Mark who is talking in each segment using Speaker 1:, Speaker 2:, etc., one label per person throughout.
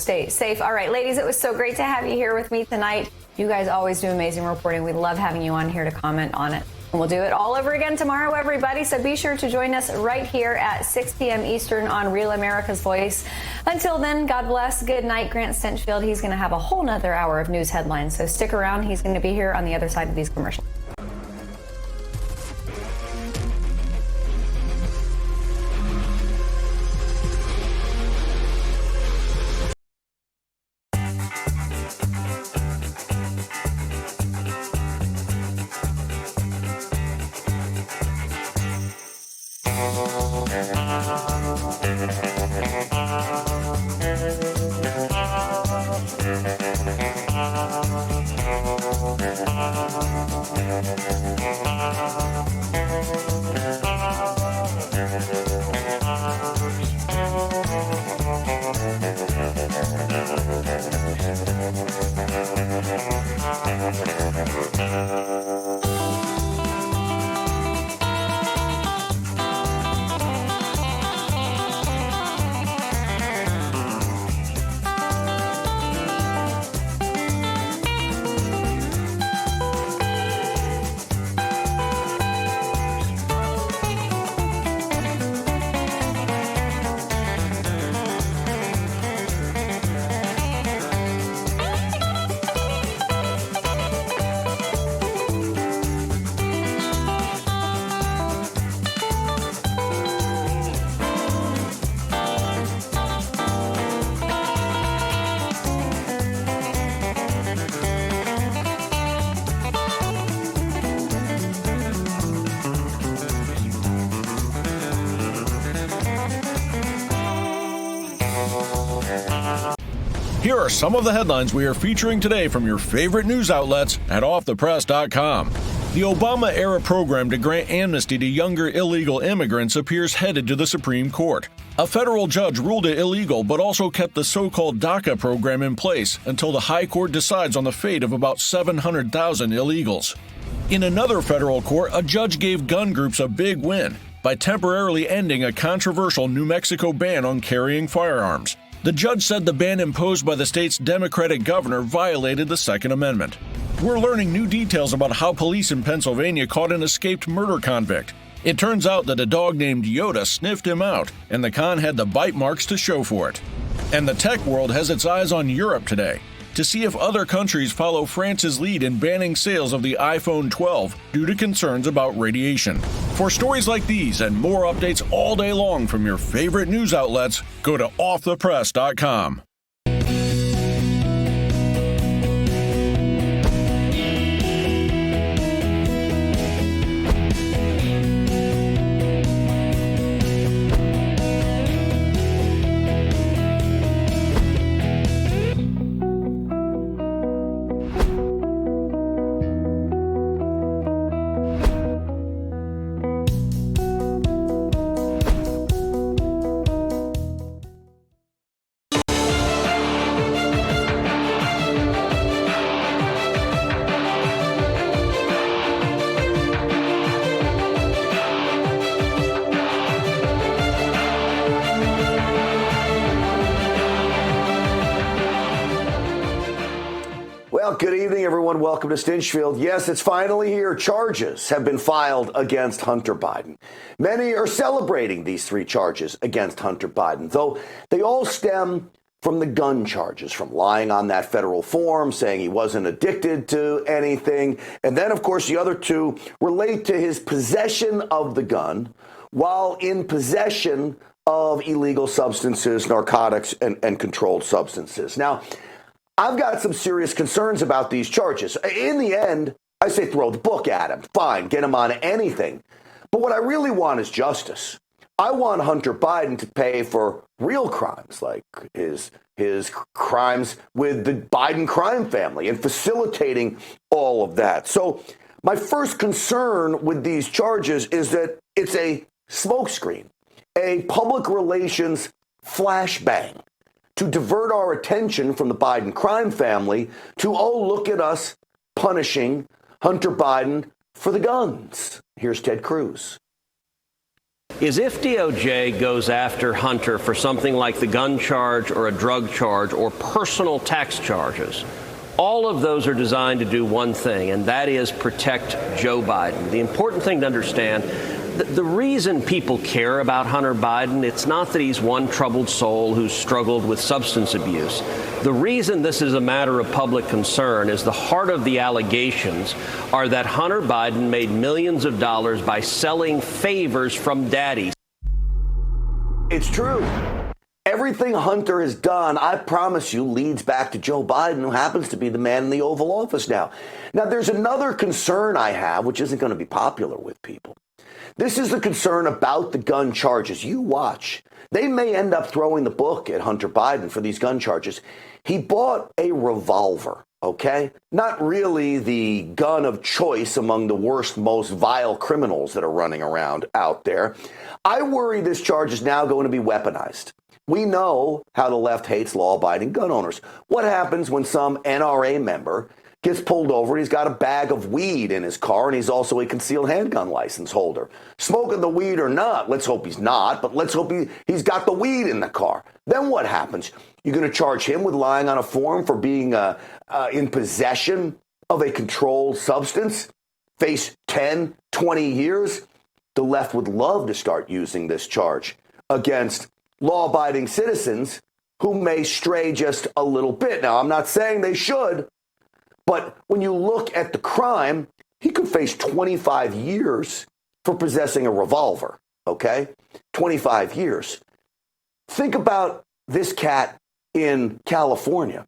Speaker 1: stay safe. All right, ladies, it was so great to have you here with me tonight. You guys always do amazing reporting. We love having you on here to comment on it. And we'll do it all over again tomorrow, everybody. So be sure to join us right here at 6 p.m. Eastern on Real America's Voice. Until then, God bless. Good night, Grant Stinchfield. He's going to have a whole nother hour of news headlines. So stick around. He's going to be here on the other side of these commercials.
Speaker 2: Here are some of the headlines we are featuring today from your favorite news outlets at offthepress.com. The Obama-era program to grant amnesty to younger illegal immigrants appears headed to the Supreme Court. A federal judge ruled it illegal, but also kept the so-called DACA program in place until the High Court decides on the fate of about 700,000 illegals. In another federal court, a judge gave gun groups a big win by temporarily ending a controversial New Mexico ban on carrying firearms. The judge said the ban imposed by the state's Democratic governor violated the Second Amendment. We're learning new details about how police in Pennsylvania caught an escaped murder convict. It turns out that a dog named Yoda sniffed him out, and the con had the bite marks to show for it. And the tech world has its eyes on Europe today to see if other countries follow France's lead in banning sales of the iPhone 12 due to concerns about radiation. For stories like these and more updates all day long from your favorite news outlets, go to offthepress.com.
Speaker 3: Good evening, everyone. Welcome to Stinchfield. Yes, it's finally here. Charges have been filed against Hunter Biden. Many are celebrating these three charges against Hunter Biden, though they all stem from the gun charges, from lying on that federal form, saying he wasn't addicted to anything. And then, of course, the other two relate to his possession of the gun while in possession of illegal substances, narcotics, and controlled substances. Now, I've got some serious concerns about these charges. In the end, I say throw the book at him. Fine, get him on anything. But what I really want is justice. I want Hunter Biden to pay for real crimes, like his crimes with the Biden crime family and facilitating all of that. So my first concern with these charges is that it's a smokescreen, a public relations flashbang to divert our attention from the Biden crime family to, oh, look at us punishing Hunter Biden for the guns. Here's Ted Cruz.
Speaker 4: is if DOJ goes after Hunter for something like the gun charge or a drug charge or personal tax charges, all of those are designed to do one thing, and that is protect Joe Biden. The important thing to understand, the reason people care about Hunter Biden, it's not that he's one troubled soul who's struggled with substance abuse. The reason this is a matter of public concern is the heart of the allegations are that Hunter Biden made millions of dollars by selling favors from daddy.
Speaker 3: It's true. Everything Hunter has done, I promise you, leads back to Joe Biden, who happens to be the man in the Oval Office now. Now, there's another concern I have, which isn't going to be popular with people. This is the concern about the gun charges. You watch. They may end up throwing the book at Hunter Biden for these gun charges. He bought a revolver, okay? Not really the gun of choice among the worst, most vile criminals that are running around out there. I worry this charge is now going to be weaponized. We know how the left hates law-abiding gun owners. What happens when some NRA member gets pulled over and he's got a bag of weed in his car and he's also a concealed handgun license holder? Smoking the weed or not, let's hope he's not, but let's hope he's got the weed in the car. Then what happens? You're going to charge him with lying on a form for being in possession of a controlled substance? Face 10, 20 years? The left would love to start using this charge against law-abiding citizens who may stray just a little bit. Now, I'm not saying they should, but when you look at the crime, he could face 25 years for possessing a revolver, okay? 25 years. Think about this cat in California.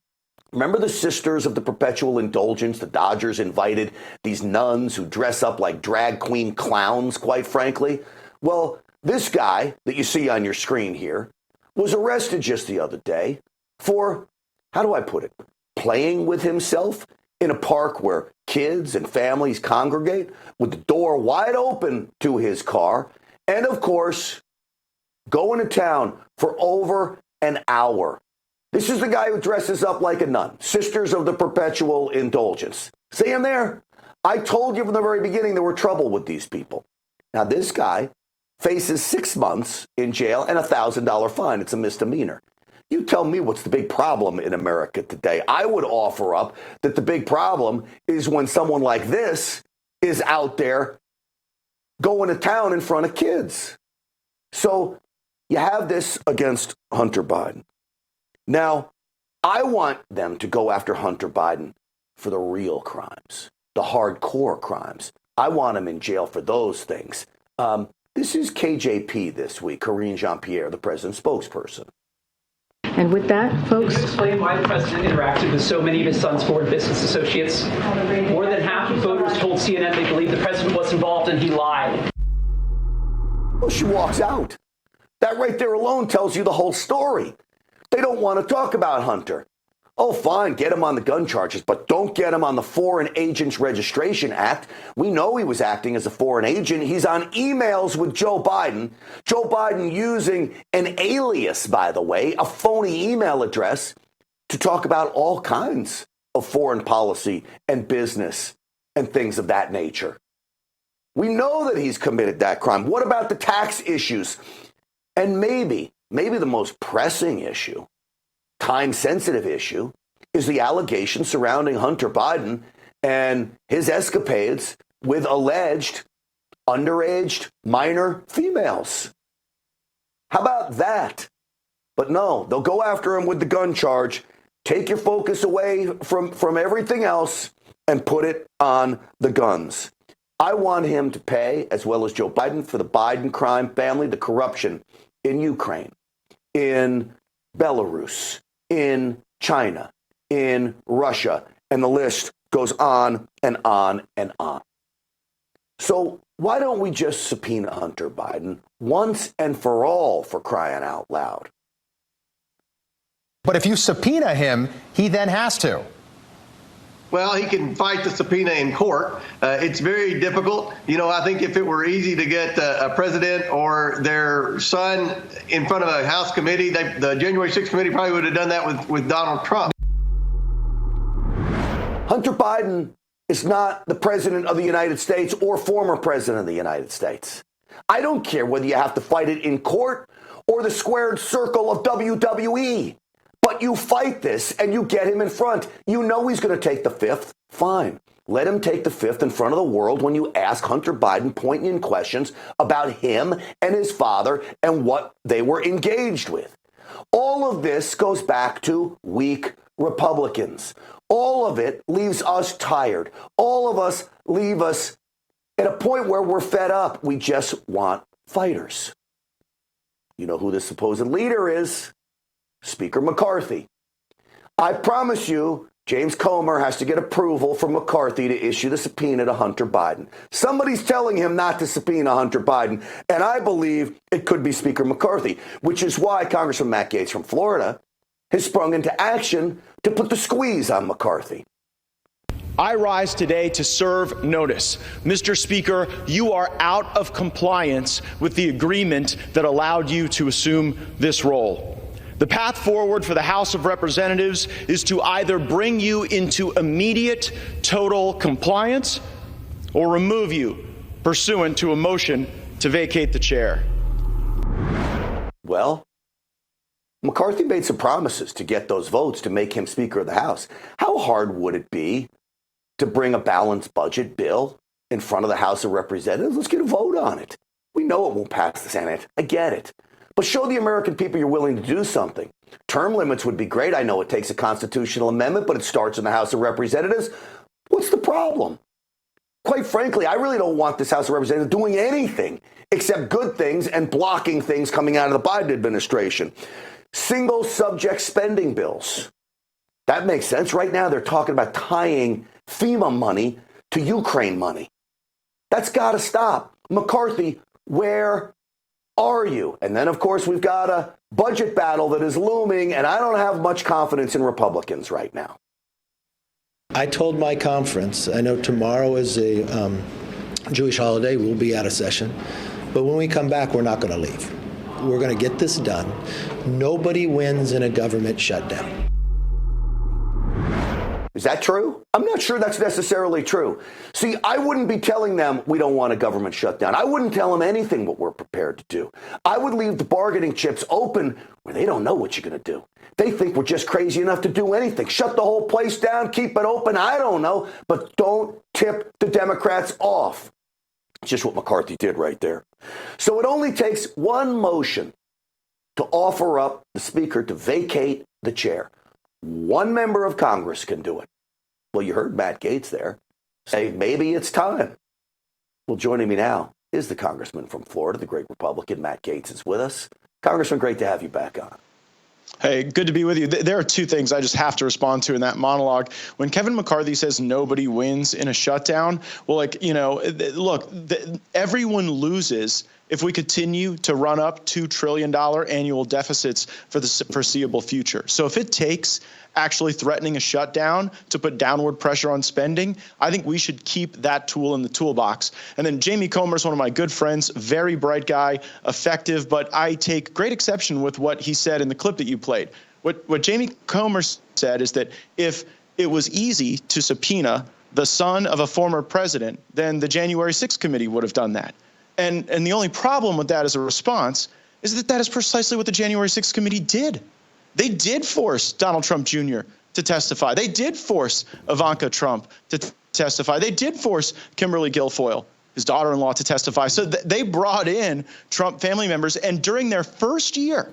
Speaker 3: Remember the Sisters of the Perpetual Indulgence? The Dodgers invited these nuns who dress up like drag queen clowns, quite frankly. Well, this guy that you see on your screen here was arrested just the other day for, how do I put it, playing with himself in a park where kids and families congregate with the door wide open to his car, and of course, going to town for over an hour. This is the guy who dresses up like a nun, Sisters of the Perpetual Indulgence. See him there? I told you from the very beginning there were trouble with these people. Now, this guy faces 6 months in jail and a $1,000 fine. It's a misdemeanor. You tell me what's the big problem in America today. I would offer up that the big problem is when someone like this is out there going to town in front of kids. So you have this against Hunter Biden. Now, I want them to go after Hunter Biden for the real crimes, the hardcore crimes. I want him in jail for those things. This is KJP this week, Karine Jean-Pierre, the president's spokesperson.
Speaker 5: And with that, folks,
Speaker 6: Can you explain why the president interacted with so many of his son's former business associates? More than half of voters told CNN they believe the president was involved and he lied.
Speaker 3: Well, she walks out. That right there alone tells you the whole story. They don't want to talk about Hunter. Oh, fine, get him on the gun charges, but don't get him on the Foreign Agents Registration Act. We know he was acting as a foreign agent. He's on emails with Joe Biden. Joe Biden using an alias, by the way, a phony email address to talk about all kinds of foreign policy and business and things of that nature. We know that he's committed that crime. What about the tax issues? And maybe the most pressing issue, time-sensitive issue, is the allegation surrounding Hunter Biden and his escapades with alleged underage minor females. How about that? But no, they'll go after him with the gun charge, take your focus away from everything else, and put it on the guns. I want him to pay, as well as Joe Biden, for the Biden crime family, the corruption in Ukraine, in Belarus, in China, in Russia, and the list goes on and on and on. So why don't we just subpoena Hunter Biden once and for all, for crying out loud?
Speaker 7: But if you subpoena him, he then has to.
Speaker 8: Well, he can fight the subpoena in court. It's very difficult. You know, I think if it were easy to get a president or their son in front of a House committee, the January 6th committee probably would have done that with Donald Trump.
Speaker 3: Hunter Biden is not the president of the United States or former president of the United States. I don't care whether you have to fight it in court or the squared circle of WWE. But you fight this and you get him in front. You know he's going to take the fifth. Fine. Let him take the fifth in front of the world when you ask Hunter Biden poignant questions about him and his father and what they were engaged with. All of this goes back to weak Republicans. All of it leaves us tired. All of us leave us at a point where we're fed up. We just want fighters. You know who the supposed leader is? Speaker McCarthy. I promise you, James Comer has to get approval from McCarthy to issue the subpoena to Hunter Biden. Somebody's telling him not to subpoena Hunter Biden, and I believe it could be Speaker McCarthy, which is why Congressman Matt Gaetz from Florida has sprung into action to put the squeeze on McCarthy.
Speaker 9: I rise today to serve notice. Mr. Speaker, you are out of compliance with the agreement that allowed you to assume this role. The path forward for the House of Representatives is to either bring you into immediate total compliance or remove you pursuant to a motion to vacate the chair.
Speaker 3: Well, McCarthy made some promises to get those votes to make him Speaker of the House. How hard would it be to bring a balanced budget bill in front of the House of Representatives? Let's get a vote on it. We know it won't pass the Senate. I get it. But show the American people you're willing to do something. Term limits would be great. I know it takes a constitutional amendment, but it starts in the House of Representatives. What's the problem? Quite frankly, I really don't want this House of Representatives doing anything except good things and blocking things coming out of the Biden administration. Single subject spending bills. That makes sense. Right now, they're talking about tying FEMA money to Ukraine money. That's got to stop. McCarthy, where are you? And then, of course, we've got a budget battle that is looming, and I don't have much confidence in Republicans right now.
Speaker 10: I told my conference, I know tomorrow is a Jewish holiday, we'll be out of session, but when we come back, we're not going to leave. We're going to get this done. Nobody wins in a government shutdown.
Speaker 3: Is that true? I'm not sure that's necessarily true. See, I wouldn't be telling them we don't want a government shutdown. I wouldn't tell them anything what we're prepared to do. I would leave the bargaining chips open where they don't know what you're going to do. They think we're just crazy enough to do anything. Shut the whole place down, keep it open. I don't know, but don't tip the Democrats off. It's just what McCarthy did right there. So it only takes one motion to offer up the Speaker to vacate the chair. One member of Congress can do it. Well, you heard Matt Gaetz there say maybe it's time. Well, joining me now is the Congressman from Florida, the great Republican. Matt Gaetz is with us. Congressman, great to have you back on.
Speaker 9: Hey, good to be with you. There are two things I just have to respond to in that monologue. When Kevin McCarthy says nobody wins in a shutdown, well, look, everyone loses if we continue to run up $2 trillion annual deficits for the foreseeable future. So if it takes actually threatening a shutdown to put downward pressure on spending, I think we should keep that tool in the toolbox. And then Jamie Comer is one of my good friends, very bright guy, effective, but I take great exception with what he said in the clip that you played. What Jamie Comer said is that if it was easy to subpoena the son of a former president, then the January 6th committee would have done that. And the only problem with that as a response is that that is precisely what the January 6th committee did. They did force Donald Trump Jr. to testify. They did force Ivanka Trump to testify. They did force Kimberly Guilfoyle, his daughter-in-law, to testify. So they brought in Trump family members. And during their first year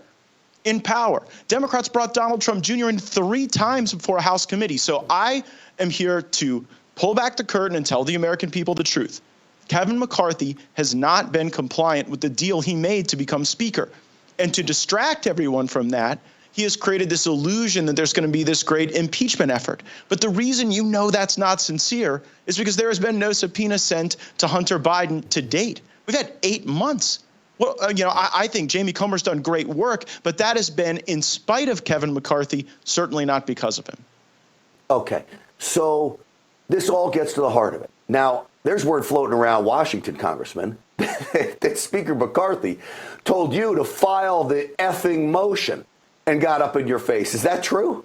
Speaker 9: in power, Democrats brought Donald Trump Jr. in 3 times before a House committee. So I am here to pull back the curtain and tell the American people the truth. Kevin McCarthy has not been compliant with the deal he made to become Speaker. And to distract everyone from that, he has created this illusion that there's going to be this great impeachment effort. But the reason you know that's not sincere is because there has been no subpoena sent to Hunter Biden to date. We've had 8 months. Well, I think Jamie Comer's done great work, but that has been in spite of Kevin McCarthy, certainly not because of him.
Speaker 3: Okay, so this all gets to the heart of it. Now, there's word floating around Washington, Congressman, that Speaker McCarthy told you to file the effing motion and got up in your face. Is that true?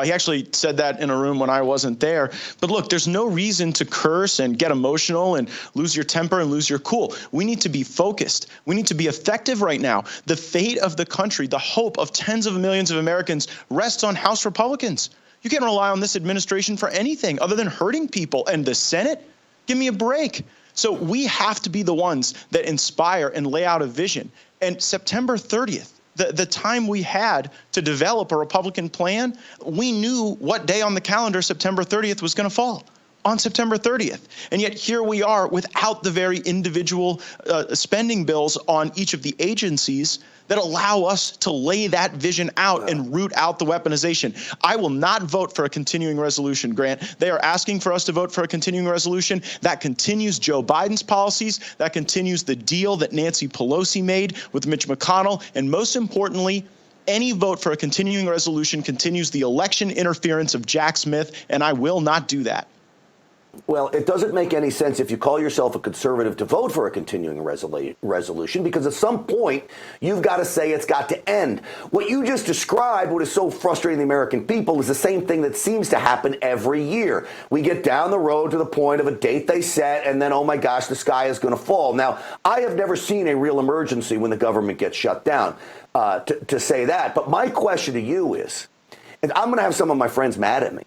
Speaker 9: He actually said that in a room when I wasn't there. But look, there's no reason to curse and get emotional and lose your temper and lose your cool. We need to be focused. We need to be effective right now. The fate of the country, the hope of tens of millions of Americans rests on House Republicans. You can't rely on this administration for anything other than hurting people. And the Senate? Give me a break. So we have to be the ones that inspire and lay out a vision. And September 30th, the time we had to develop a Republican plan, we knew what day on the calendar September 30th was going to fall, on September 30th. And yet here we are without the very individual spending bills on each of the agencies that allow us to lay that vision out and root out the weaponization. I will not vote for a continuing resolution, Grant. They are asking for us to vote for a continuing resolution that continues Joe Biden's policies, that continues the deal that Nancy Pelosi made with Mitch McConnell, and most importantly, any vote for a continuing resolution continues the election interference of Jack Smith, and I will not do that.
Speaker 3: Well, it doesn't make any sense if you call yourself a conservative to vote for a continuing resolution, because at some point you've got to say it's got to end. What you just described, what is so frustrating the American people, is the same thing that seems to happen every year. We get down the road to the point of a date they set, and then, oh my gosh, the sky is going to fall. Now, I have never seen a real emergency when the government gets shut down to say that. But my question to you is, and I'm going to have some of my friends mad at me,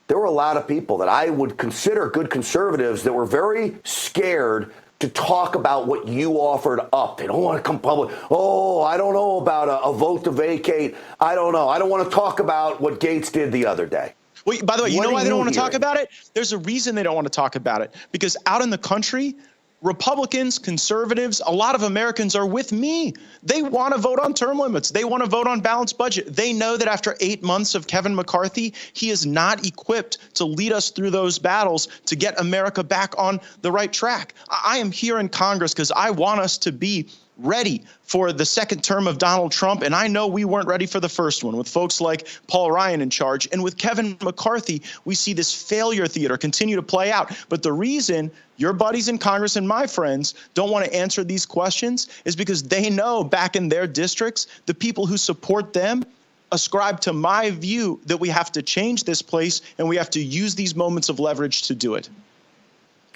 Speaker 3: there were a lot of people that I would consider good conservatives that were very scared to talk about what you offered up. They don't want to come public. Oh, I don't know about a vote to vacate. I don't know. I don't want to talk about what Gates did the other day.
Speaker 9: Well, by the way, you know why they don't want to talk about it? There's a reason they don't want to talk about it. Because out in the country, Republicans, conservatives, a lot of Americans are with me. They want to vote on term limits. They want to vote on balanced budget. They know that after 8 months of Kevin McCarthy, he is not equipped to lead us through those battles to get America back on the right track. I am here in Congress because I want us to be ready for the second term of Donald Trump. And I know we weren't ready for the first one with folks like Paul Ryan in charge. And with Kevin McCarthy, we see this failure theater continue to play out. But the reason your buddies in Congress and my friends don't want to answer these questions is because they know back in their districts, the people who support them ascribe to my view that we have to change this place and we have to use these moments of leverage to do it.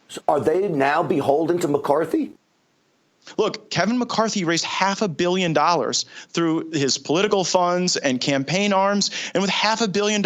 Speaker 3: So are they now beholden to McCarthy?
Speaker 9: Look, Kevin McCarthy raised $500 million through his political funds and campaign arms. And with $500 million,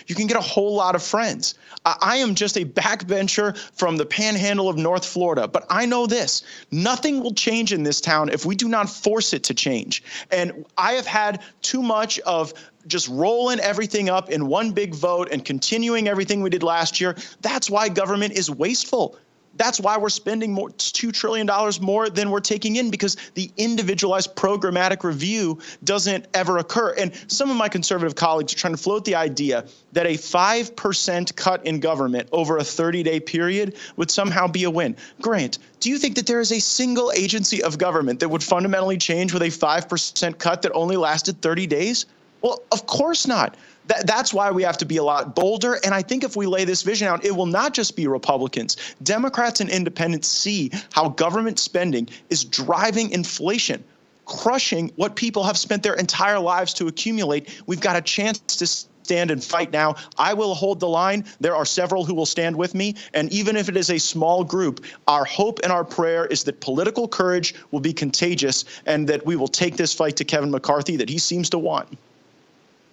Speaker 9: you can get a whole lot of friends. I am just a backbencher from the panhandle of North Florida. But I know this, nothing will change in this town if we do not force it to change. And I have had too much of just rolling everything up in one big vote and continuing everything we did last year. That's why government is wasteful. That's why we're spending more, $2 trillion more than we're taking in, because the individualized programmatic review doesn't ever occur. And some of my conservative colleagues are trying to float the idea that a 5% cut in government over a 30-day period would somehow be a win. Grant, do you think that there is a single agency of government that would fundamentally change with a 5% cut that only lasted 30 days? Well, of course not. That's why we have to be a lot bolder. And I think if we lay this vision out, it will not just be Republicans. Democrats and independents see how government spending is driving inflation, crushing what people have spent their entire lives to accumulate. We've got a chance to stand and fight now. I will hold the line. There are several who will stand with me. And even if it is a small group, our hope and our prayer is that political courage will be contagious and that we will take this fight to Kevin McCarthy that he seems to want.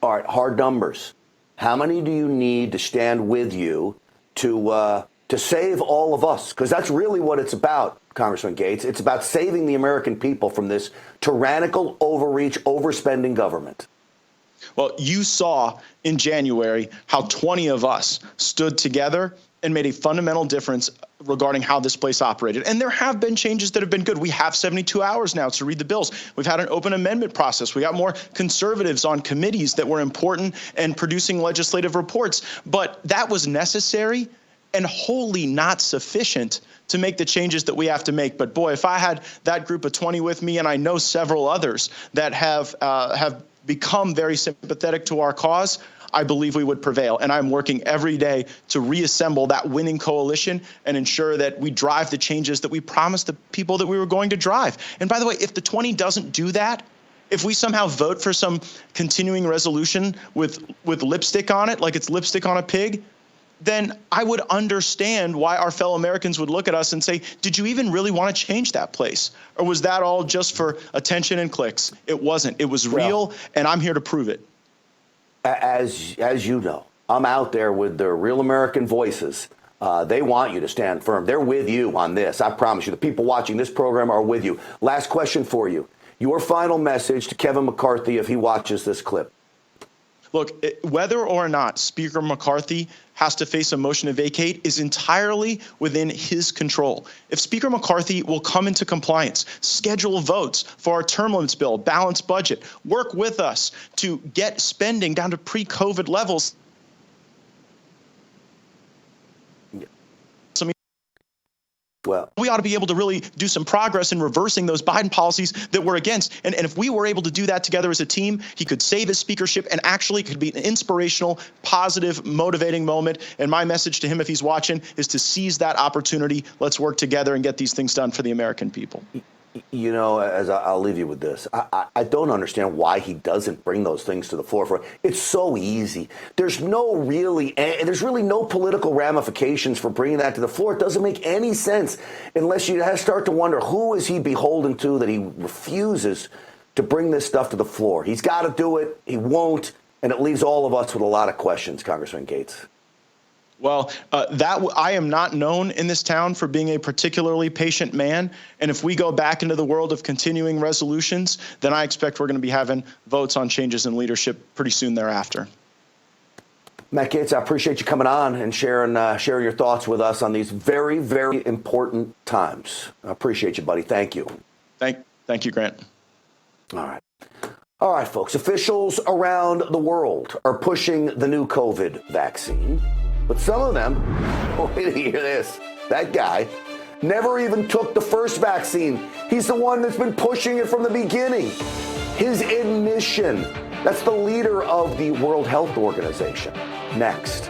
Speaker 3: All right, hard numbers. How many do you need to stand with you to save all of us? Because that's really what it's about, Congressman Gates. It's about saving the American people from this tyrannical, overreach, overspending government.
Speaker 9: Well, you saw in January how 20 of us stood together and made a fundamental difference regarding how this place operated. And there have been changes that have been good. We have 72 hours now to read the bills. We've had an open amendment process. We got more conservatives on committees that were important and producing legislative reports. But that was necessary and wholly not sufficient to make the changes that we have to make. But boy, if I had that group of 20 with me, and I know several others that have become very sympathetic to our cause, I believe we would prevail. And I'm working every day to reassemble that winning coalition and ensure that we drive the changes that we promised the people that we were going to drive. And by the way, if the 20 doesn't do that, If we somehow vote for some continuing resolution with lipstick on it, like it's lipstick on a pig, then I would understand why our fellow Americans would look at us and say, did you even really want to change that place? Or was that all just for attention and clicks? It wasn't. It was real, and I'm here to prove it.
Speaker 3: As you know, I'm out there with the real American voices. They want you to stand firm. They're with you on this. I promise you. The people watching this program are with you. Last question for you. Your final message to Kevin McCarthy if he watches this clip.
Speaker 9: Look, whether or not Speaker McCarthy has to face a motion to vacate is entirely within his control. If Speaker McCarthy will come into compliance, schedule votes for our term limits bill, balanced budget, work with us to get spending down to pre-COVID levels.
Speaker 3: Well,
Speaker 9: we ought to be able to really do some progress in reversing those Biden policies that we're against. And if we were able to do that together as a team, he could save his speakership and actually could be an inspirational, positive, motivating moment. And my message to him, if he's watching, is to seize that opportunity. Let's work together and get these things done for the American people.
Speaker 3: You know, as I'll leave you with this, I don't understand why he doesn't bring those things to the forefront. It's so easy. There's really no political ramifications for bringing that to the floor. It doesn't make any sense unless you start to wonder who is he beholden to that he refuses to bring this stuff to the floor. He's got to do it. He won't. And it leaves all of us with a lot of questions, Congressman Gates.
Speaker 9: Well, I am not known in this town for being a particularly patient man. And if we go back into the world of continuing resolutions, then I expect we're going to be having votes on changes in leadership pretty soon thereafter.
Speaker 3: Matt Gaetz, I appreciate you coming on and sharing your thoughts with us on these very, very important times. I appreciate you, buddy. Thank you.
Speaker 9: Thank you, Grant.
Speaker 3: All right, folks. Officials around the world are pushing the new COVID vaccine. But some of them, wait to hear this, that guy never even took the first vaccine. He's the one that's been pushing it from the beginning. His admission, that's the leader of the World Health Organization. Next.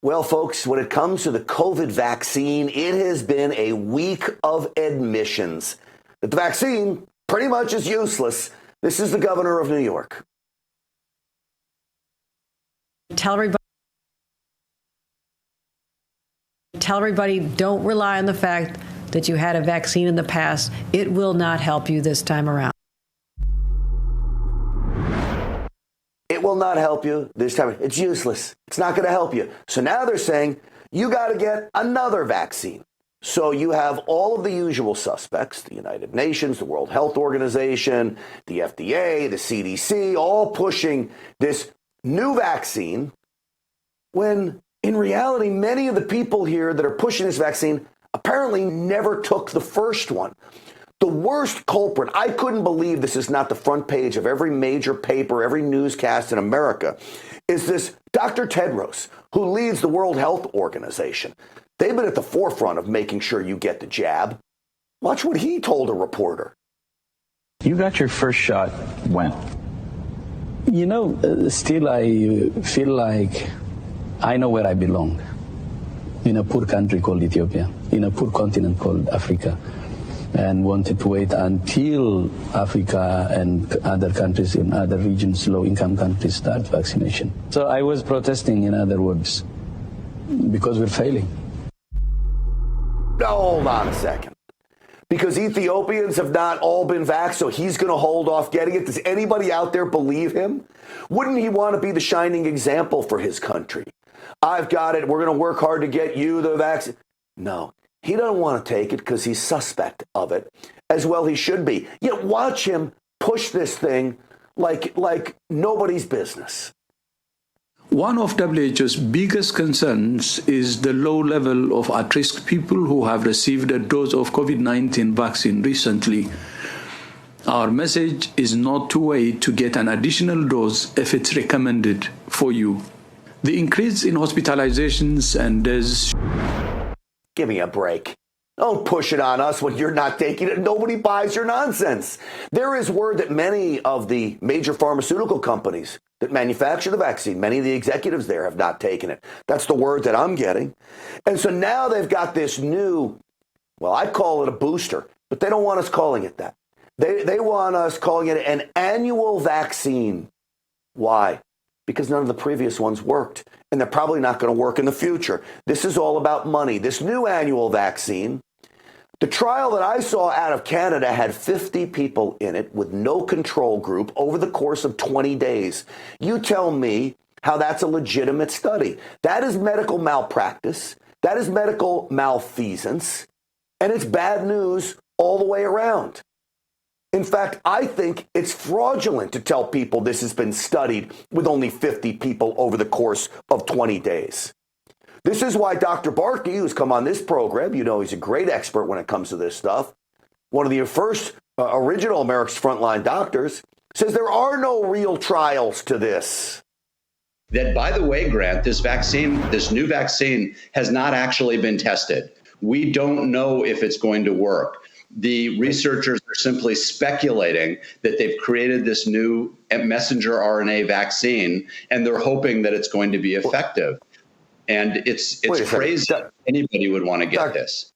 Speaker 3: Well, folks, when it comes to the COVID vaccine, it has been a week of admissions that the vaccine pretty much is useless. This is the governor of New York.
Speaker 11: Tell everybody, don't rely on the fact that you had a vaccine in the past. It will not help you this time around.
Speaker 3: It will not help you this time. It's useless. It's not going to help you. So now they're saying you got to get another vaccine. So you have all of the usual suspects, the United Nations, the World Health Organization, the FDA, the CDC, all pushing this new vaccine, when in reality, many of the people here that are pushing this vaccine apparently never took the first one. The worst culprit, I couldn't believe this is not the front page of every major paper, every newscast in America, is this Dr. Tedros, who leads the World Health Organization. They've been at the forefront of making sure you get the jab. Watch what he told a reporter.
Speaker 12: You got your first shot when? Still I feel like I know where I belong. In a poor country called Ethiopia, in a poor continent called Africa, and wanted to wait until Africa and other countries in other regions, low-income countries, start vaccination. So I was protesting, in other words, because we're failing.
Speaker 3: Now, hold on a second. Because Ethiopians have not all been vaxxed, so he's going to hold off getting it. Does anybody out there believe him? Wouldn't he want to be the shining example for his country? I've got it. We're going to work hard to get you the vaccine. No, he doesn't want to take it because he's suspect of it, as well he should be. Yet watch him push this thing like nobody's business.
Speaker 13: One of WHO's biggest concerns is the low level of at-risk people who have received a dose of COVID-19 vaccine recently. Our message is not to wait to get an additional dose if it's recommended for you. The increase in hospitalizations and deaths...
Speaker 3: Give me a break. Don't push it on us when you're not taking it. Nobody buys your nonsense. There is word that many of the major pharmaceutical companies that manufacture the vaccine, many of the executives there have not taken it. That's the word that I'm getting. And so now they've got this new, well, I call it a booster, but they don't want us calling it that. They want us calling it an annual vaccine. Why? Because none of the previous ones worked, and they're probably not going to work in the future. This is all about money. This new annual vaccine, the trial that I saw out of Canada had 50 people in it with no control group over the course of 20 days. You tell me how that's a legitimate study. That is medical malpractice. That is medical malfeasance. And it's bad news all the way around. In fact, I think it's fraudulent to tell people this has been studied with only 50 people over the course of 20 days. This is why Dr. Barkey, who's come on this program, you know he's a great expert when it comes to this stuff, one of the first original America's Frontline doctors, says there are no real trials to this.
Speaker 14: That, by the way, Grant, this new vaccine has not actually been tested. We don't know if it's going to work. The researchers are simply speculating that they've created this new messenger RNA vaccine, and they're hoping that it's going to be effective. And it's crazy anybody would want to get this.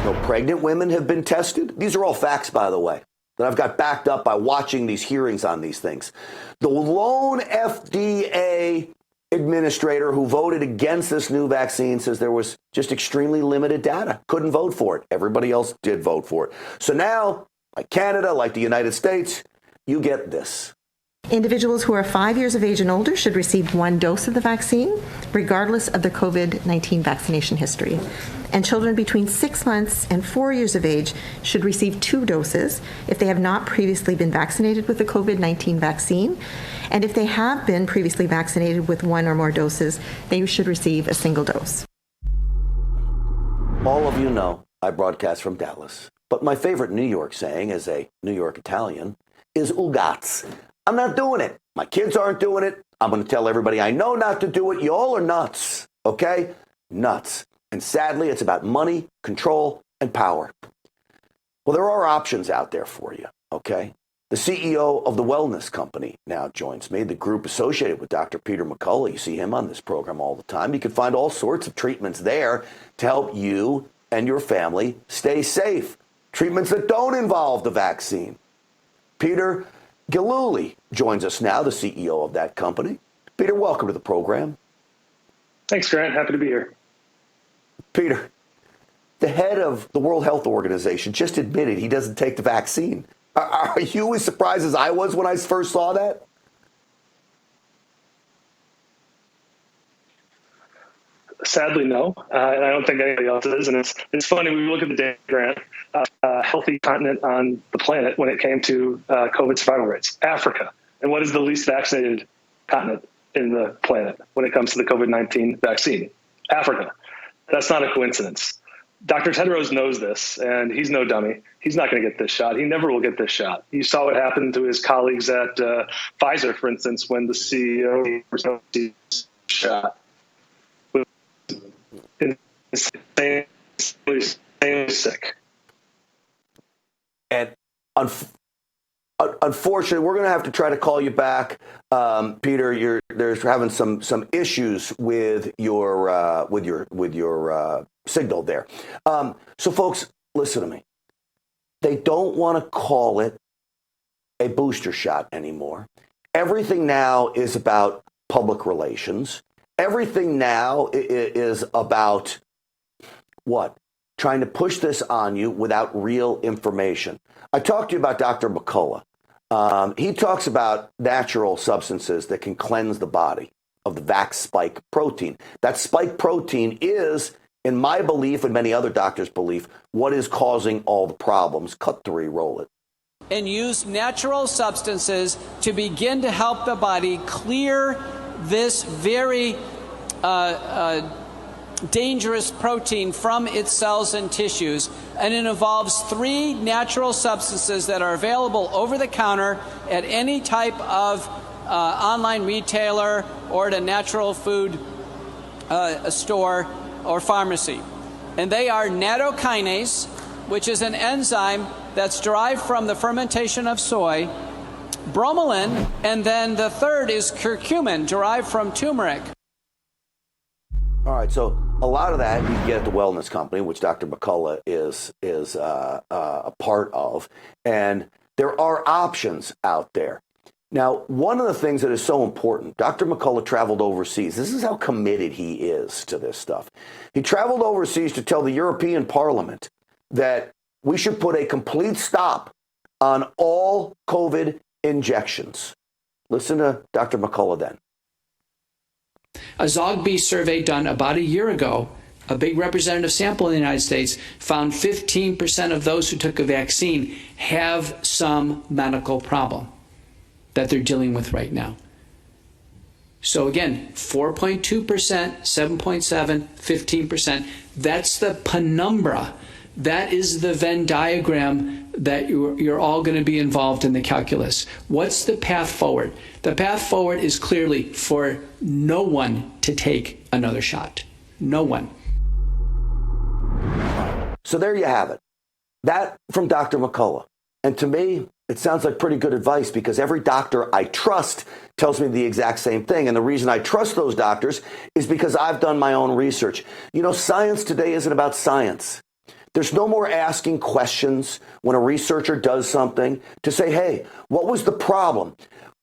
Speaker 3: No pregnant women have been tested. These are all facts, by the way, that I've got backed up by watching these hearings on these things. The lone FDA administrator who voted against this new vaccine says there was just extremely limited data. Couldn't vote for it. Everybody else did vote for it. So now, like Canada, like the United States, you get this.
Speaker 15: Individuals who are 5 years of age and older should receive 1 dose of the vaccine, regardless of the COVID-19 vaccination history. And children between 6 months and 4 years of age should receive 2 doses if they have not previously been vaccinated with the COVID-19 vaccine. And if they have been previously vaccinated with 1 or more doses, they should receive a single dose.
Speaker 3: All of you know I broadcast from Dallas, but my favorite New York saying as a New York Italian is ugats. I'm not doing it. My kids aren't doing it. I'm going to tell everybody I know not to do it. You all are nuts, okay? Nuts. And sadly, it's about money, control, and power. Well, there are options out there for you, okay? The CEO of the Wellness Company now joins me, the group associated with Dr. Peter McCullough. You see him on this program all the time. You can find all sorts of treatments there to help you and your family stay safe. Treatments that don't involve the vaccine. Peter Gillooly joins us now, the CEO of that company. Peter, welcome to the program.
Speaker 16: Thanks, Grant. Happy to be here.
Speaker 3: Peter, the head of the World Health Organization just admitted he doesn't take the vaccine. Are you as surprised as I was when I first saw that?
Speaker 16: Sadly, no. And I don't think anybody else is. And it's funny, when we look at the data, Grant, healthy continent on the planet when it came to COVID survival rates, Africa. And what is the least vaccinated continent in the planet when it comes to the COVID-19 vaccine? Africa. That's not a coincidence. Dr. Tedros knows this, and he's no dummy. He's not going to get this shot. He never will get this shot. You saw what happened to his colleagues at Pfizer, for instance, when the CEO shot. Sick.
Speaker 3: And unfortunately, we're going to have to try to call you back, Peter. There's having some issues with your signal there. So, folks, listen to me. They don't want to call it a booster shot anymore. Everything now is about public relations. Everything now is about what? Trying to push this on you without real information. I talked to you about Dr. McCullough. He talks about natural substances that can cleanse the body of the vax spike protein. That spike protein is, in my belief and many other doctors' belief, what is causing all the problems. Cut 3, roll it.
Speaker 17: And use natural substances to begin to help the body clear this very dangerous protein from its cells and tissues. And it involves 3 natural substances that are available over the counter at any type of online retailer or at a natural food store or pharmacy. And they are nattokinase, which is an enzyme that's derived from the fermentation of soy, bromelain, and then the third is curcumin, derived from turmeric.
Speaker 3: All right, so a lot of that you can get at the Wellness Company, which Dr. McCullough is a part of, and there are options out there. Now, one of the things that is so important, Dr. McCullough traveled overseas. This is how committed he is to this stuff. He traveled overseas to tell the European Parliament that we should put a complete stop on all COVID injections. Listen to Dr. McCullough then.
Speaker 18: A Zogby survey done about a year ago, a big representative sample in the United States, found 15% of those who took a vaccine have some medical problem that they're dealing with right now. So again, 4.2%, 7.7%, 15%. That's the penumbra. That is the Venn diagram that you're all going to be involved in the calculus. What's the path forward? The path forward is clearly for no one to take another shot. No one.
Speaker 3: So there you have it. That from Dr. McCullough. And to me, it sounds like pretty good advice because every doctor I trust tells me the exact same thing. And the reason I trust those doctors is because I've done my own research. You know, science today isn't about science. There's no more asking questions when a researcher does something to say, hey, what was the problem?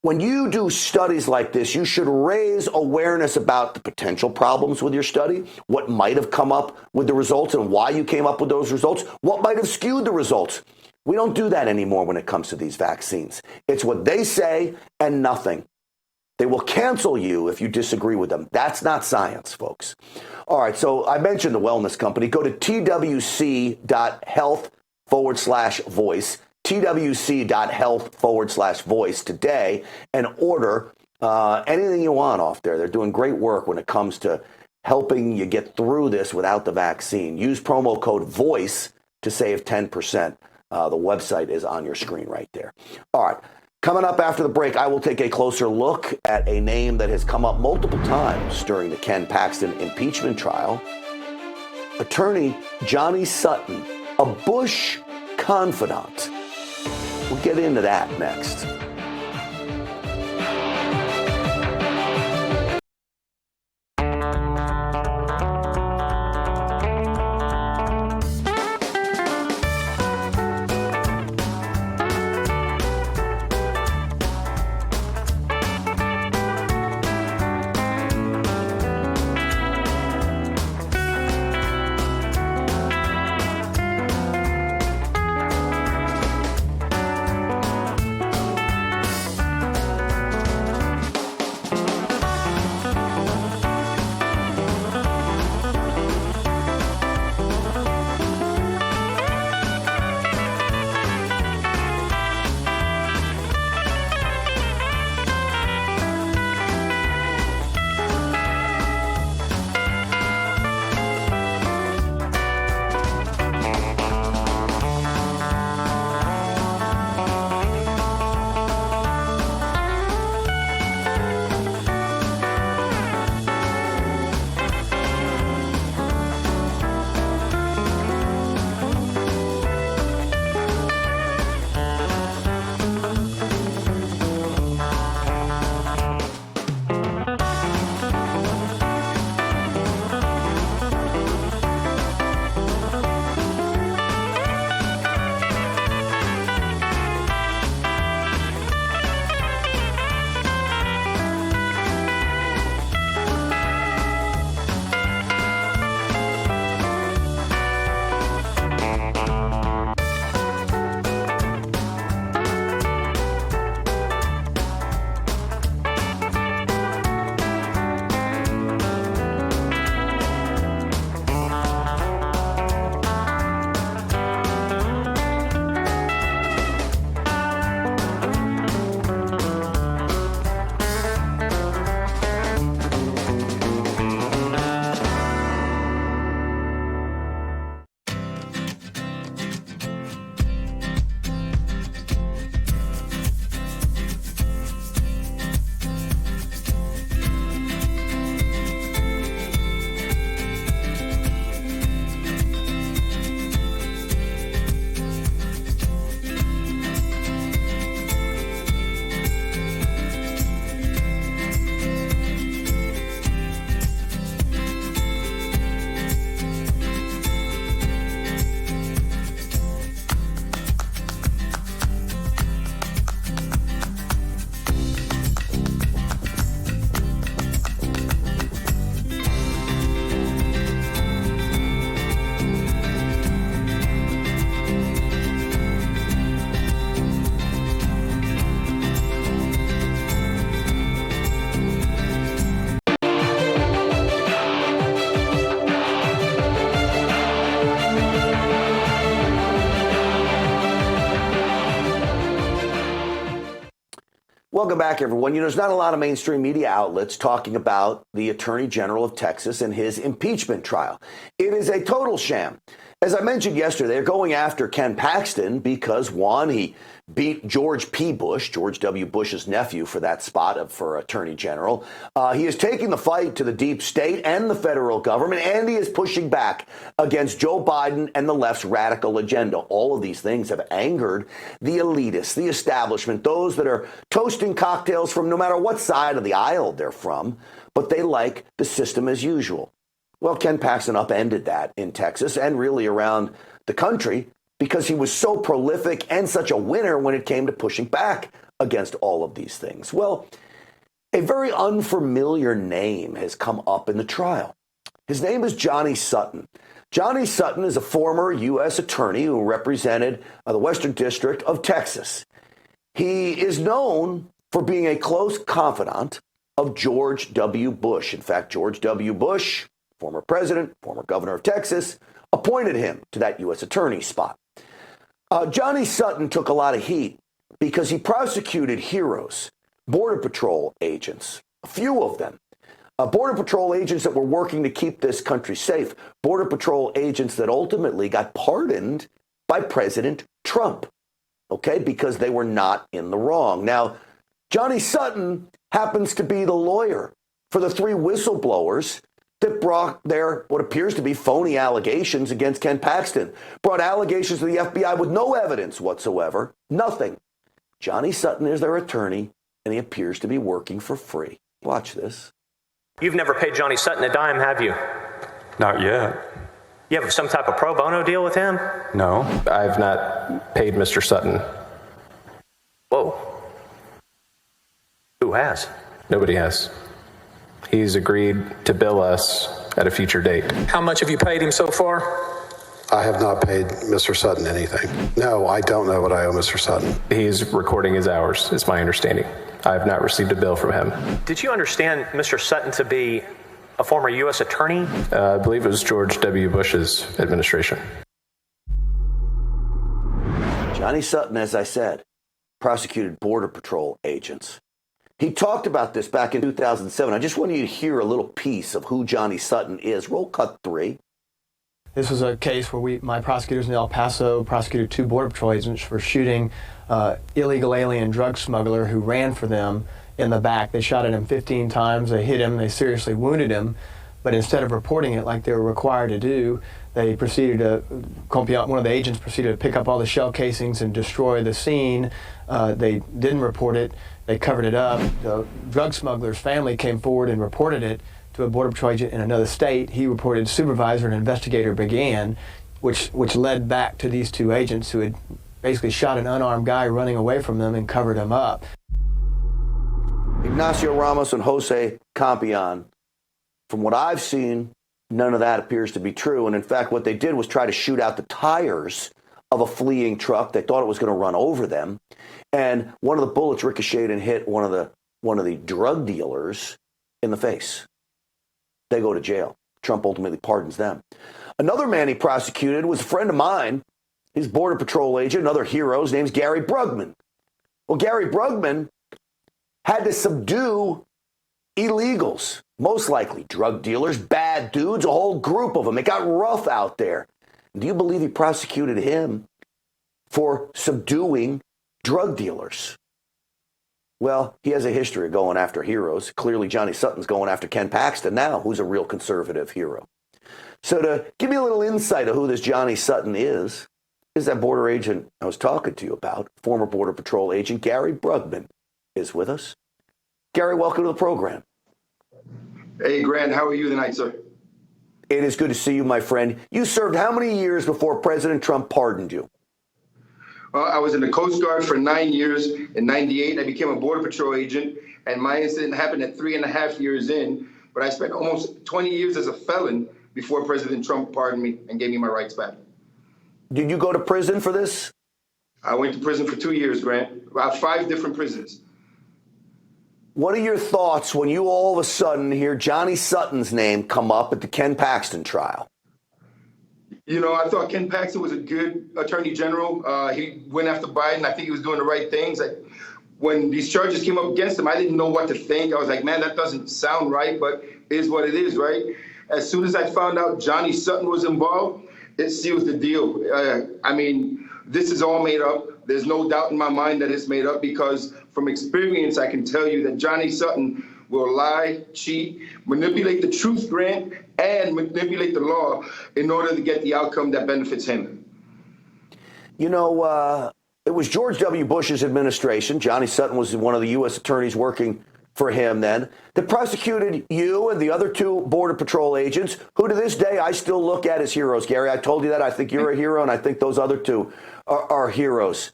Speaker 3: When you do studies like this, you should raise awareness about the potential problems with your study, what might have come up with the results and why you came up with those results, what might have skewed the results. We don't do that anymore when it comes to these vaccines. It's what they say and nothing. They will cancel you if you disagree with them. That's not science, folks. All right, so I mentioned the Wellness Company. Go to twc.health/voice, twc.health/voice today and order anything you want off there. They're doing great work when it comes to helping you get through this without the vaccine. Use promo code VOICE to save 10%. The website is on your screen right there. All right. Coming up after the break, I will take a closer look at a name that has come up multiple times during the Ken Paxton impeachment trial. Attorney Johnny Sutton, a Bush confidant. We'll get into that next. Welcome back, everyone. There's not a lot of mainstream media outlets talking about the Attorney General of Texas and his impeachment trial. It is a total sham. As I mentioned yesterday, they're going after Ken Paxton because, one, he beat George P. Bush, George W. Bush's nephew, for that spot for Attorney General. He is taking the fight to the deep state and the federal government, and he is pushing back against Joe Biden and the left's radical agenda. All of these things have angered the elitists, the establishment, those that are toasting cocktails from no matter what side of the aisle they're from, but they like the system as usual. Well, Ken Paxton upended that in Texas and really around the country because he was so prolific and such a winner when it came to pushing back against all of these things. Well, a very unfamiliar name has come up in the trial. His name is Johnny Sutton. Johnny Sutton is a former U.S. attorney who represented the Western District of Texas. He is known for being a close confidant of George W. Bush. In fact, George W. Bush, former president, former governor of Texas, appointed him to that U.S. attorney spot. Johnny Sutton took a lot of heat because he prosecuted heroes, Border Patrol agents, a few of them. Border Patrol agents that were working to keep this country safe. Border Patrol agents that ultimately got pardoned by President Trump, okay, because they were not in the wrong. Now, Johnny Sutton happens to be the lawyer for the three whistleblowers that brought their what appears to be phony allegations against Ken Paxton, brought allegations to the FBI with no evidence whatsoever, nothing Johnny Sutton is their attorney, and he appears to be working for free. Watch this.
Speaker 19: You've never paid Johnny Sutton a dime, have you?
Speaker 20: Not yet.
Speaker 19: You have some type of pro bono deal with him?
Speaker 20: No, I've not paid Mr. Sutton.
Speaker 19: Whoa. Who has?
Speaker 20: Nobody has. He's agreed to bill us at a future date.
Speaker 19: How much have you paid him so far?
Speaker 21: I have not paid Mr. Sutton anything. No, I don't know what I owe Mr. Sutton.
Speaker 20: He's recording his hours, is my understanding. I have not received a bill from him.
Speaker 19: Did you understand Mr. Sutton to be a former U.S. attorney?
Speaker 20: I believe it was George W. Bush's administration.
Speaker 3: Johnny Sutton, as I said, prosecuted Border Patrol agents. He talked about this back in 2007. I just want you to hear a little piece of who Johnny Sutton is. Roll cut 3.
Speaker 22: This was a case where my prosecutors in El Paso prosecuted 2 Border Patrol agents for shooting illegal alien drug smuggler who ran for them in the back. They shot at him 15 times. They hit him. They seriously wounded him. But instead of reporting it like they were required to do, they proceeded to, one of the agents proceeded to pick up all the shell casings and destroy the scene. They didn't report it. They covered it up. The drug smuggler's family came forward and reported it to a Border Patrol agent in another state. He reported, supervisor and investigator began, which led back to these 2 agents who had basically shot an unarmed guy running away from them and covered him up.
Speaker 3: Ignacio Ramos and Jose Campion, from what I've seen, none of that appears to be true. And in fact, what they did was try to shoot out the tires of a fleeing truck. They thought it was going to run over them. And one of the bullets ricocheted and hit one of the drug dealers in the face. They go to jail. Trump ultimately pardons them. Another man he prosecuted was a friend of mine. He's Border Patrol agent, another hero. His name's Gary Brugman. Well, Gary Brugman had to subdue illegals, most likely drug dealers, bad dudes, a whole group of them. It got rough out there. Do you believe he prosecuted him for subduing drug dealers? Well, he has a history of going after heroes. Clearly, Johnny Sutton's going after Ken Paxton now, who's a real conservative hero. So to give me a little insight of who this Johnny Sutton is that border agent I was talking to you about, former Border Patrol agent Gary Brugman is with us. Gary, welcome to the program.
Speaker 23: Hey, Grant, how are you tonight, sir?
Speaker 3: It is good to see you, my friend. You served how many years before President Trump pardoned you?
Speaker 23: Well, I was in the Coast Guard for 9 years. In '98, I became a Border Patrol agent, and my incident happened at 3.5 years in. But I spent almost 20 years as a felon before President Trump pardoned me and gave me my rights back.
Speaker 3: Did you go to prison for this?
Speaker 23: I went to prison for 2 years, Grant, about 5 different prisons.
Speaker 3: What are your thoughts when you all of a sudden hear Johnny Sutton's name come up at the Ken Paxton trial?
Speaker 23: You know, I thought Ken Paxton was a good attorney general. He went after Biden. I think he was doing the right things. When these charges came up against him, I didn't know what to think. I was like, man, that doesn't sound right, but it is what it is, right? As soon as I found out Johnny Sutton was involved, it seals the deal. I mean, this is all made up. There's no doubt in my mind that it's made up because from experience, I can tell you that Johnny Sutton will lie, cheat, manipulate the truth, Grant, and manipulate the law in order to get the outcome that benefits him.
Speaker 3: You know, it was George W. Bush's administration. Johnny Sutton was one of the U.S. attorneys working for him then, that prosecuted you and the other 2 Border Patrol agents, who to this day I still look at as heroes. Gary, I told you that. I think you're a hero, and I think those other 2 are heroes.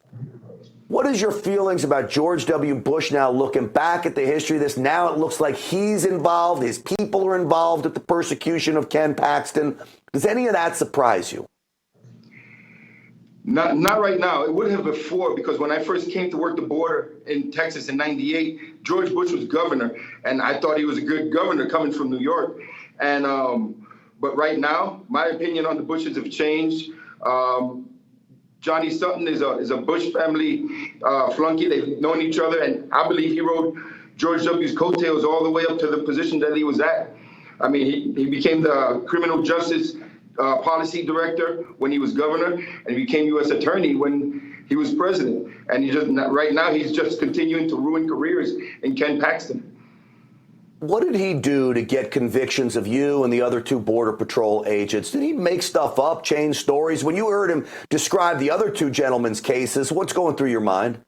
Speaker 3: What is your feelings about George W. Bush now looking back at the history of this? Now it looks like he's involved, his people are involved with the persecution of Ken Paxton. Does any of that surprise you?
Speaker 23: Not right now. It would have before, because when I first came to work the border in Texas in '98, George Bush was governor, and I thought he was a good governor coming from New York. And but right now, my opinion on the Bushes have changed. Johnny Sutton is a Bush family flunky. They've known each other, and I believe he rode George W.'s coattails all the way up to the position that he was at. I mean, he became the criminal justice policy director when he was governor, and he became U.S. attorney when he was president. And right now he's just continuing to ruin careers in Ken Paxton.
Speaker 3: What did he do to get convictions of you and the other 2 Border Patrol agents? Did he make stuff up, change stories? When you heard him describe the other 2 gentlemen's cases, what's going through your mind?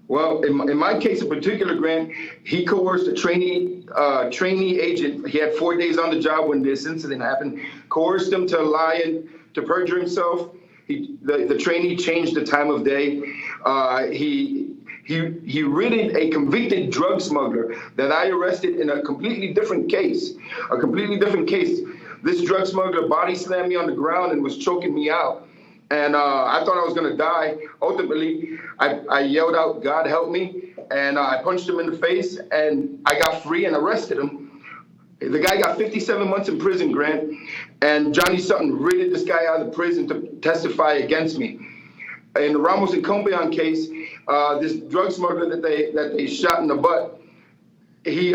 Speaker 23: Well, in my case in particular, Grant, he coerced a trainee agent. He had 4 days on the job when this incident happened. Coerced him to lie and to perjure himself. The trainee changed the time of day. He ridded a convicted drug smuggler that I arrested in a completely different case. This drug smuggler body slammed me on the ground and was choking me out. And I thought I was going to die. Ultimately, I yelled out, "God help me," and I punched him in the face, and I got free and arrested him. The guy got 57 months in prison, Grant, and Johnny Sutton ridded this guy out of prison to testify against me. In the Ramos and Compeon case, this drug smuggler that they shot in the butt, he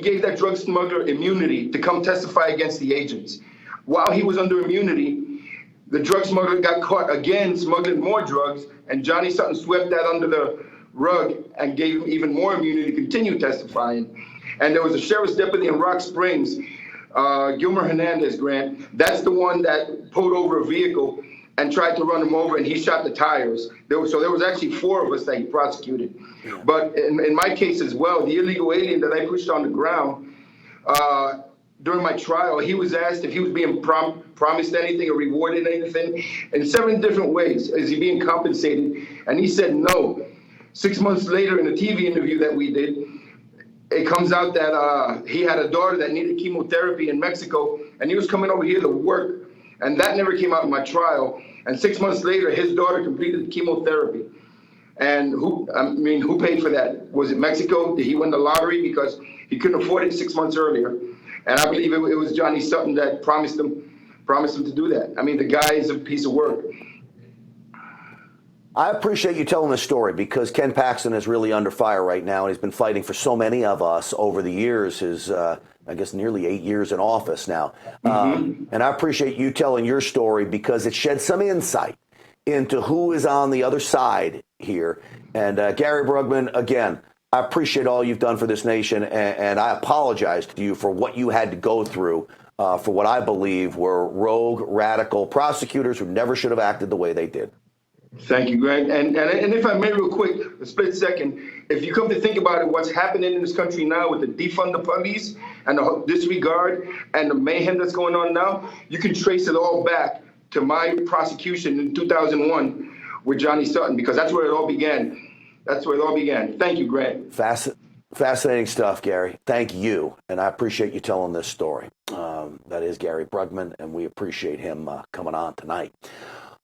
Speaker 23: gave that drug smuggler immunity to come testify against the agents. While he was under immunity, the drug smuggler got caught again smuggling more drugs, and Johnny Sutton swept that under the rug and gave him even more immunity to continue testifying. And there was a sheriff's deputy in Rock Springs, Gilmer Hernandez, Grant. That's the one that pulled over a vehicle and tried to run him over, and he shot the tires. So there was actually 4 of us that he prosecuted. But in my case as well, the illegal alien that I pushed on the ground, during my trial, he was asked if he was being promised anything or rewarded anything in 7 different ways. Is he being compensated? And he said no. 6 months later, in a TV interview that we did, it comes out that he had a daughter that needed chemotherapy in Mexico, and he was coming over here to work. And that never came out in my trial. And 6 months later, his daughter completed the chemotherapy. And who paid for that? Was it Mexico? Did he win the lottery because he couldn't afford it 6 months earlier? And I believe it was Johnny Sutton that promised him to do that. I mean, the guy is a piece of work.
Speaker 3: I appreciate you telling this story because Ken Paxton is really under fire right now, and he's been fighting for so many of us over the years, his, I guess, nearly 8 years in office now. And I appreciate you telling your story because it sheds some insight into who is on the other side here. And Gary Brugman, again, I appreciate all you've done for this nation, and I apologize to you for what you had to go through for what I believe were rogue, radical prosecutors who never should have acted the way they did.
Speaker 23: Thank you, Greg. And if I may, real quick, a split second, if you come to think about it, what's happening in this country now with the defund the police and the disregard and the mayhem that's going on now, you can trace it all back to my prosecution in 2001 with Johnny Sutton, because that's where it all began. Thank you, Grant.
Speaker 3: Fascinating stuff, Gary. Thank you. And I appreciate you telling this story. That is Gary Brugman, and we appreciate him coming on tonight.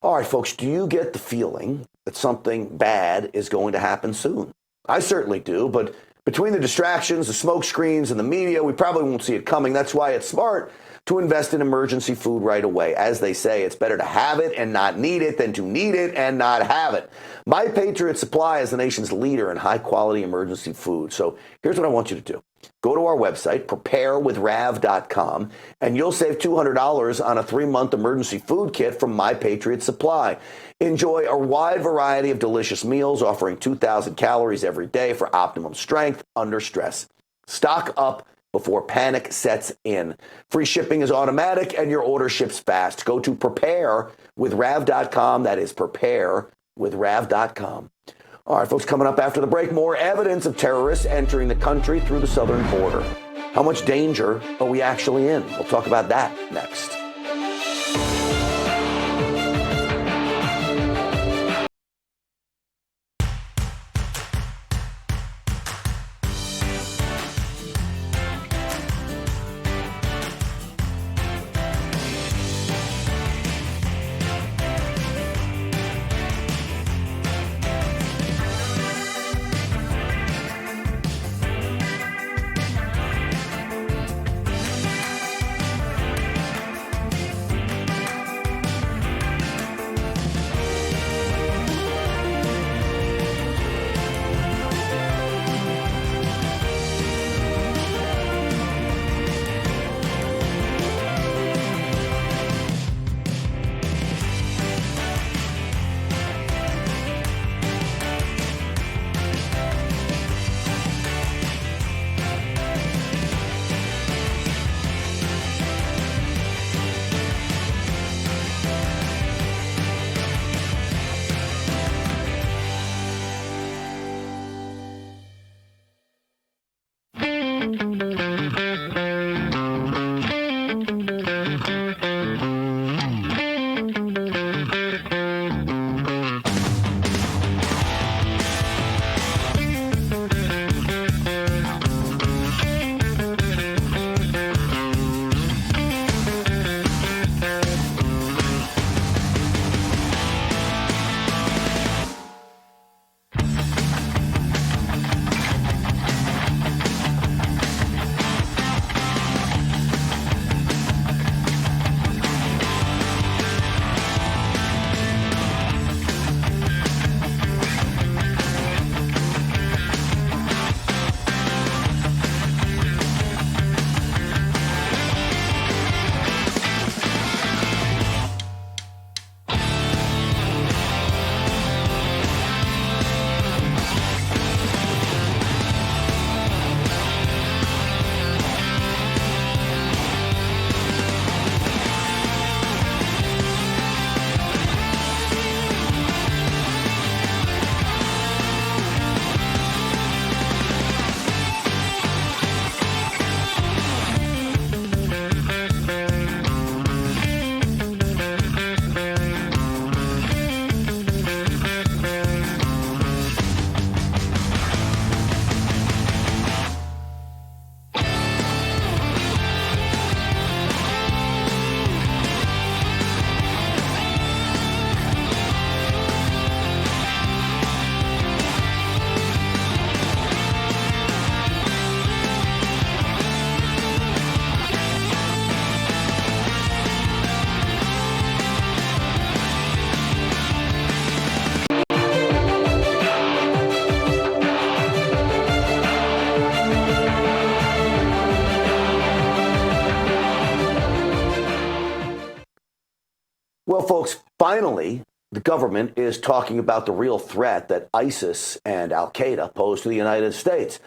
Speaker 3: All right, folks, do you get the feeling that something bad is going to happen soon? I certainly do, but between the distractions, the smoke screens, and the media, we probably won't see it coming. That's why it's smart to invest in emergency food right away. As they say, it's better to have it and not need it than to need it and not have it. My Patriot Supply is the nation's leader in high-quality emergency food. So here's what I want you to do. Go to our website, preparewithrav.com, and you'll save $200 on a 3-month emergency food kit from My Patriot Supply. Enjoy a wide variety of delicious meals offering 2,000 calories every day for optimum strength under stress. Stock up before panic sets in. Free shipping is automatic and your order ships fast. Go to preparewithrav.com. That is preparewithrav.com. All right, folks, coming up after the break, more evidence of terrorists entering the country through the southern border. How much danger are we actually in? We'll talk about that next. Well, folks, finally, the government is talking about the real threat that ISIS and al-Qaeda pose to the United States.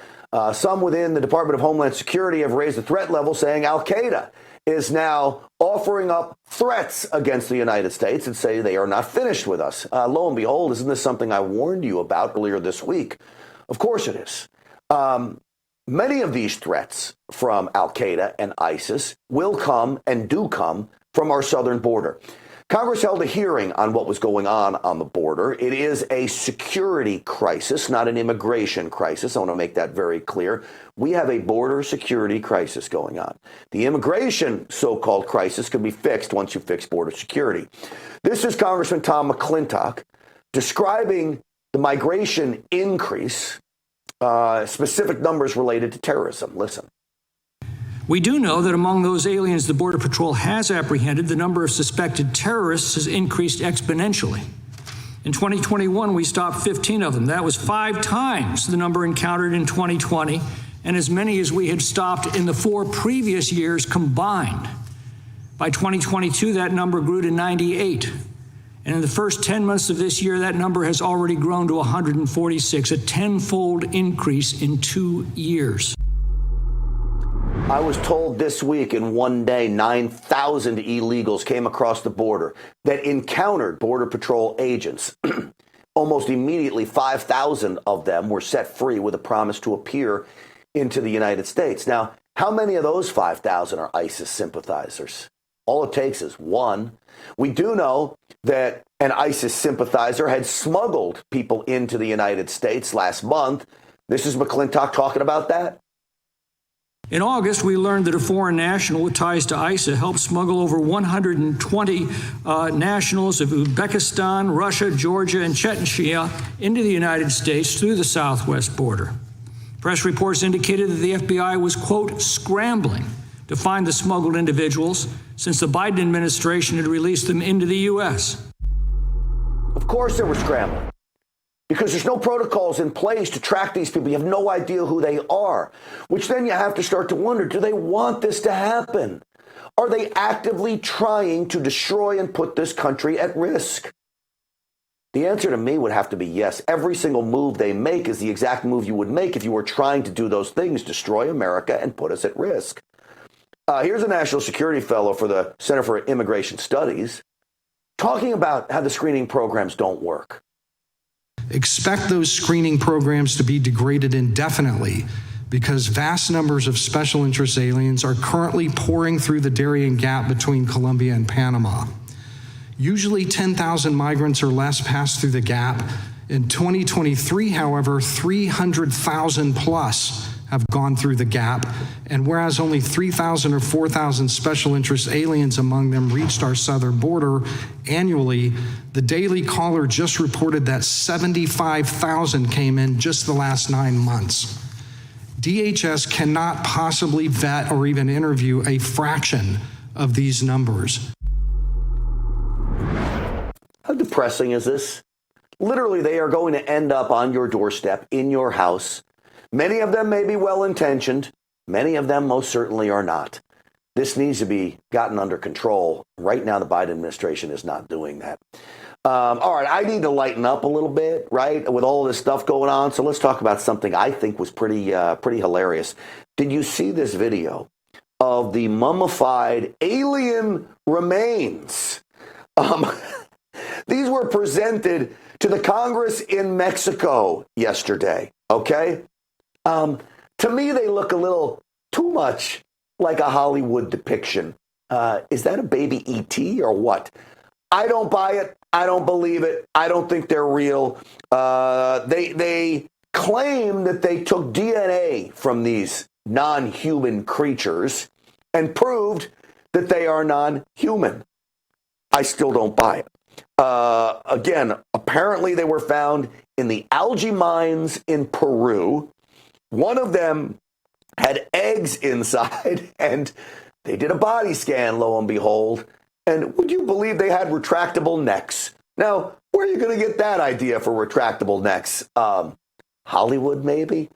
Speaker 3: Some within the Department of Homeland Security have raised the threat level, saying al-Qaeda is now offering up threats against the United States and say they are not finished with us. Lo and behold, isn't this something I warned you about earlier this week? Of course it is. Many of these threats from al-Qaeda and ISIS will come and do come from our southern border. Congress held a hearing on what was going on the border. It is a security crisis, not an immigration crisis. I want to make that very clear. We have a border security crisis going on. The immigration so-called crisis can be fixed once you fix border security. This is Congressman Tom McClintock describing the migration increase, specific numbers related to terrorism. Listen.
Speaker 1: We do know that among those aliens the Border Patrol has apprehended, the number of suspected terrorists has increased exponentially. In 2021, we stopped 15 of them. That was 5 times the number encountered in 2020, and as many as we had stopped in the 4 previous years combined. By 2022, that number grew to 98. And in the first 10 months of this year, that number has already grown to 146, a 10-fold increase in 2 years.
Speaker 3: I was told this week in one day, 9,000 illegals came across the border that encountered Border Patrol agents. Almost immediately, 5,000 of them were set free with a promise to appear into the United States. Now, how many of those 5,000 are ISIS sympathizers? All it takes is one. We do know that an ISIS sympathizer had smuggled people into the United States last month. This is McClintock talking about that.
Speaker 1: In August, we learned that a foreign national with ties to ISIS helped smuggle over 120 nationals of Uzbekistan, Russia, Georgia, and Chechnya into the United States through the southwest border. Press reports indicated that the FBI was, quote, scrambling to find the smuggled individuals since the Biden administration had released them into the U.S.
Speaker 3: Of course they were scrambling. Because there's no protocols in place to track these people. You have no idea who they are, which then you have to start to wonder, do they want this to happen? Are they actively trying to destroy and put this country at risk? The answer to me would have to be yes. Every single move they make is the exact move you would make if you were trying to do those things, destroy America and put us at risk. Here's a national security fellow for the Center for Immigration Studies talking about how the screening programs don't work.
Speaker 2: Expect those screening programs to be degraded indefinitely because vast numbers of special interest aliens are currently pouring through the Darien Gap between Colombia and Panama. Usually 10,000 migrants or less pass through the gap. In 2023, however, 300,000 plus have gone through the gap, and whereas only 3,000 or 4,000 special interest aliens among them reached our southern border annually, the Daily Caller just reported that 75,000 came in just the last 9 months. DHS cannot possibly vet or even interview a fraction of these numbers.
Speaker 3: How depressing is this? Literally, they are going to end up on your doorstep, in your house. Many of them may be well-intentioned. Many of them most certainly are not. This needs to be gotten under control. Right now, the Biden administration is not doing that. All right, I need to lighten up a little bit, right, with all this stuff going on. So let's talk about something I think was pretty hilarious. Did you see this video of the mummified alien remains? These were presented to the Congress in Mexico yesterday, okay? To me, they look a little too much like a Hollywood depiction. Is that a baby E.T. or what? I don't buy it. I don't believe it. I don't think they're real. They claim that they took DNA from these non-human creatures and proved that they are non-human. I still don't buy it. Again, apparently they were found in the algae mines in Peru. One of them had eggs inside, and they did a body scan, lo and behold. And would you believe they had retractable necks? Now, where are you going to get that idea for retractable necks? Hollywood, maybe?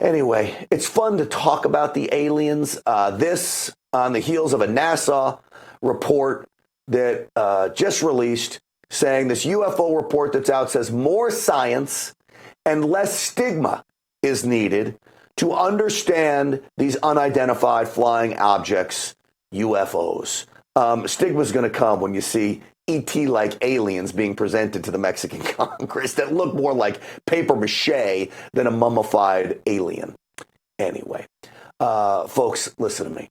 Speaker 3: Anyway, it's fun to talk about the aliens. This on the heels of a NASA report that just released, saying this UFO report that's out says more science and less stigma is needed to understand these unidentified flying objects, UFOs. Stigma's going to come when you see ET-like aliens being presented to the Mexican Congress that look more like paper mache than a mummified alien. Anyway, folks, listen to me.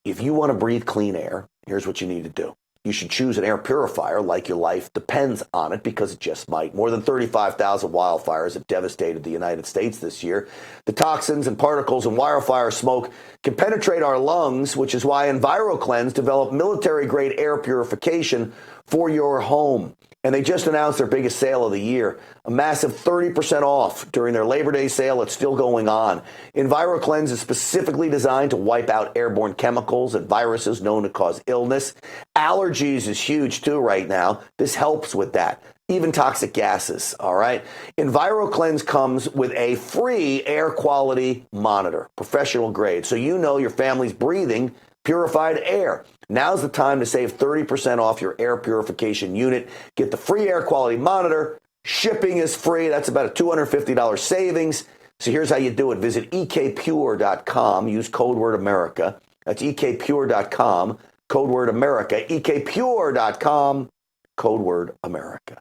Speaker 3: If you want to breathe clean air, here's what you need to do. You should choose an air purifier like your life depends on it, because it just might. More than 35,000 wildfires have devastated the United States this year. The toxins and particles in wildfire smoke can penetrate our lungs, which is why EnviroCleanse developed military-grade air purification for your home. And they just announced their biggest sale of the year, a massive 30% off during their Labor Day sale. It's still going on. EnviroCleanse is specifically designed to wipe out airborne chemicals and viruses known to cause illness. Allergies is huge too right now. This helps with that. Even toxic gases, all right? EnviroCleanse comes with a free air quality monitor, professional grade, so you know your family's breathing purified air. Now's the time to save 30% off your air purification unit. Get the free air quality monitor. Shipping is free. That's about a $250 savings. So here's how you do it. Visit ekpure.com. Use code word America. That's ekpure.com. Code word America. ekpure.com. Code word America.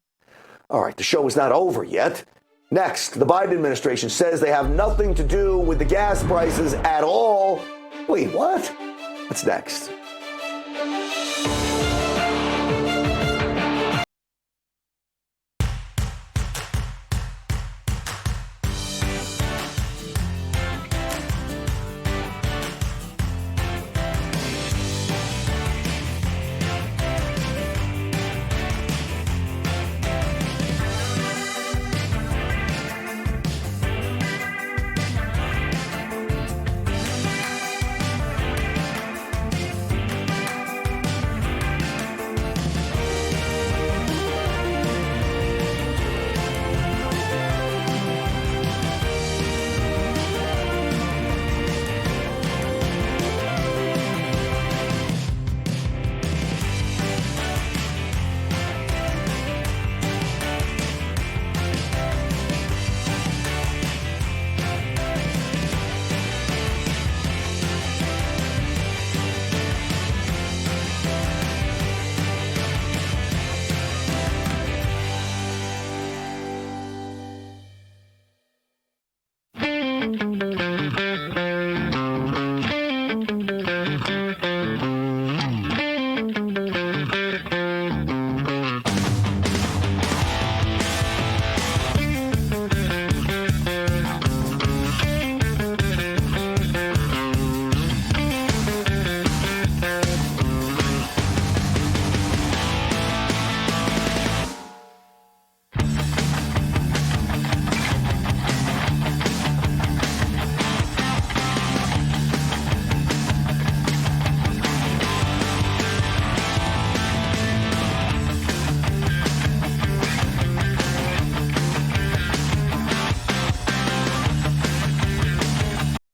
Speaker 3: All right, the show is not over yet. Next, the Biden administration says they have nothing to do with the gas prices at all. Wait, what? That's next.